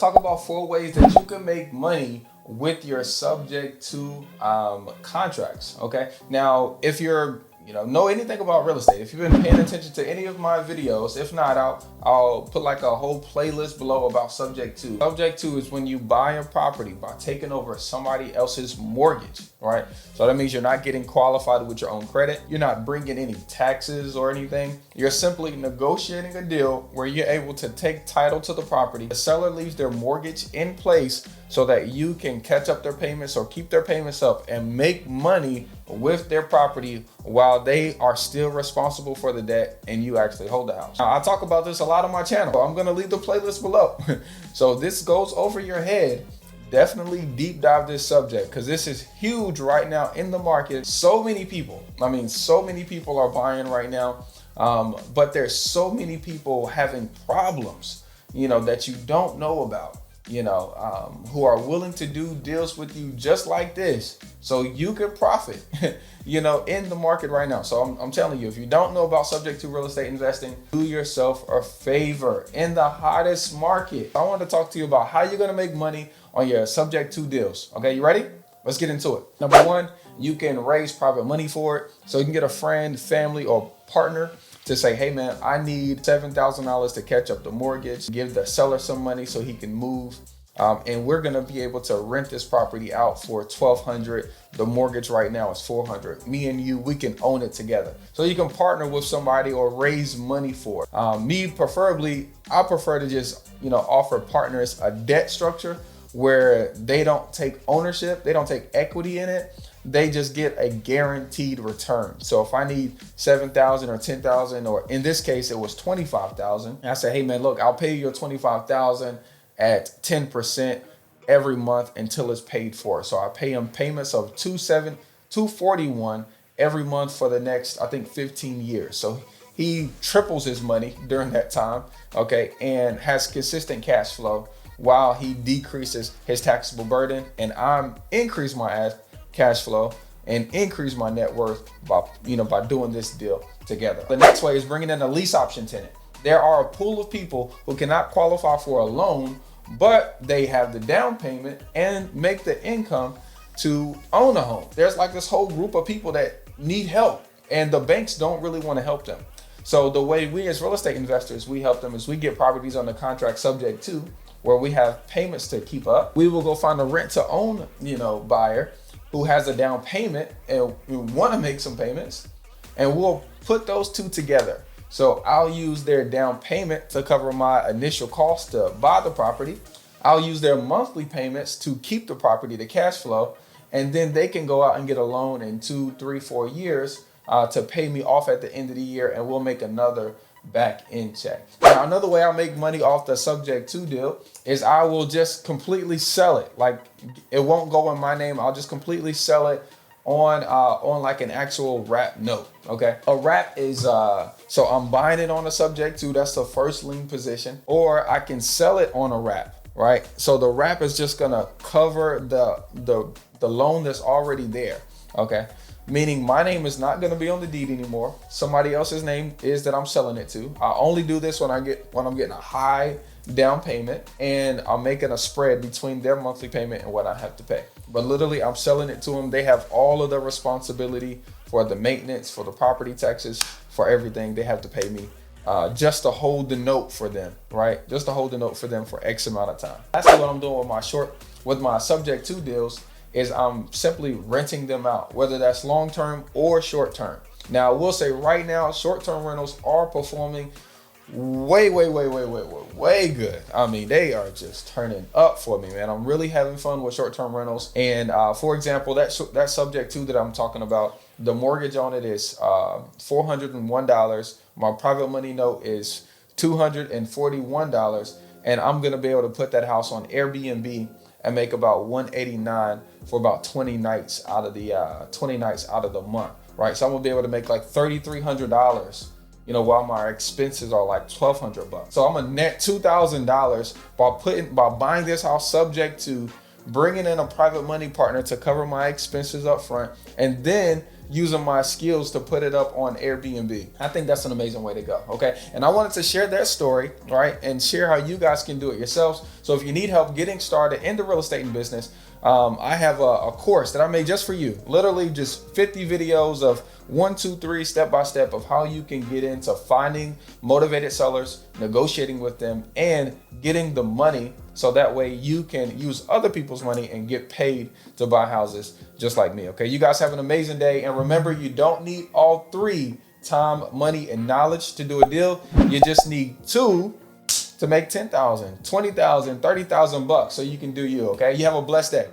talk about 4 ways that you can make money with your subject to contracts. Okay. Now, if you're know anything about real estate, if you've been paying attention to any of my videos, if not, I'll put like a whole playlist below about subject to. Subject to is when you buy a property by taking over somebody else's mortgage, right? So that means you're not getting qualified with your own credit. You're not bringing any taxes or anything. You're simply negotiating a deal where you're able to take title to the property. The seller leaves their mortgage in place so that you can catch up their payments or keep their payments up and make money with their property while they are still responsible for the debt and you actually hold the house. Now, I talk about this a lot on my channel. I'm gonna leave the playlist below. So this goes over your head. Definitely deep dive this subject because this is huge right now in the market. So many people, so many people are buying right now, but there's so many people having problems, that you don't know about. Who are willing to do deals with you just like this so you can profit, in the market right now. So I'm telling you, if you don't know about subject to real estate investing, do yourself a favor in the hottest market. I want to talk to you about how you're going to make money on your subject to deals. Okay, you ready? Let's get into it. Number one, you can raise private money for it. So you can get a friend, family, or partner to say, hey man, I need $7,000 to catch up the mortgage, give the seller some money so he can move. And we're gonna be able to rent this property out for $1,200. The mortgage right now is $400. Me and you, we can own it together. So you can partner with somebody or raise money for it. I prefer to just, offer partners a debt structure where they don't take ownership, they don't take equity in it. They just get a guaranteed return. So if I need $7,000 or $10,000, or in this case, it was $25,000. I say, hey man, look, I'll pay you your $25,000 at 10% every month until it's paid for. So I pay him payments of $241 every month for the next, I think, 15 years. So he triples his money during that time, okay, and has consistent cash flow while he decreases his taxable burden, and I'm increase my cash flow and increase my net worth by doing this deal together. The next way is bringing in a lease option tenant. There are a pool of people who cannot qualify for a loan, but they have the down payment and make the income to own a home. There's like this whole group of people that need help and the banks don't really want to help them. So the way we as real estate investors, we help them is we get properties under contract subject to where we have payments to keep up. We will go find a rent to own, buyer who has a down payment and we want to make some payments, and we'll put those two together. So I'll use their down payment to cover my initial cost to buy the property. I'll use their monthly payments to keep the property, the cash flow, and then they can go out and get a loan in 2, 3, 4 years to pay me off at the end of the year, and we'll make another back end check. Now, another way I make money off the subject to deal is I will just completely sell it. Like, it won't go in my name. I'll just completely sell it on like an actual wrap note. Okay, a wrap is so I'm buying it on a subject to, that's the first lien position, or I can sell it on a wrap, right? So the wrap is just gonna cover the loan that's already there. Okay, meaning my name is not going to be on the deed anymore. Somebody else's name is that I'm selling it to. I only do this when I'm getting a high down payment and I'm making a spread between their monthly payment and what I have to pay. But literally, I'm selling it to them. They have all of the responsibility for the maintenance, for the property taxes, for everything. They have to pay me just to hold the note for them, right? Just to hold the note for them for X amount of time. That's what I'm doing with my subject to deals. Is I'm simply renting them out, whether that's long-term or short-term. Now, I will say right now, short-term rentals are performing way good. They are just turning up for me, man. I'm really having fun with short-term rentals. And for example, that subject to that I'm talking about, the mortgage on it is $401. My private money note is $241. And I'm going to be able to put that house on Airbnb and make about $189 for about 20 nights out of the month, right? So I'm gonna be able to make like $3,300, while my expenses are like $1,200. So I'm a net $2,000 by buying this house subject to bringing in a private money partner to cover my expenses up front, and then using my skills to put it up on Airbnb. I think that's an amazing way to go, okay? And I wanted to share that story, right? And share how you guys can do it yourselves. So So if you need help getting started in the real estate and business, I have a course that I made just for you. Literally just 50 videos of 1, 2, 3 step by step of how you can get into finding motivated sellers, negotiating with them, and getting the money so that way you can use other people's money and get paid to buy houses just like me. Okay, you guys have an amazing day, and remember, you don't need all 3, time, money, and knowledge to do a deal. You just need 2 to make 10,000, 20,000, 30,000 bucks so you can do you. Okay, you have a blessed day.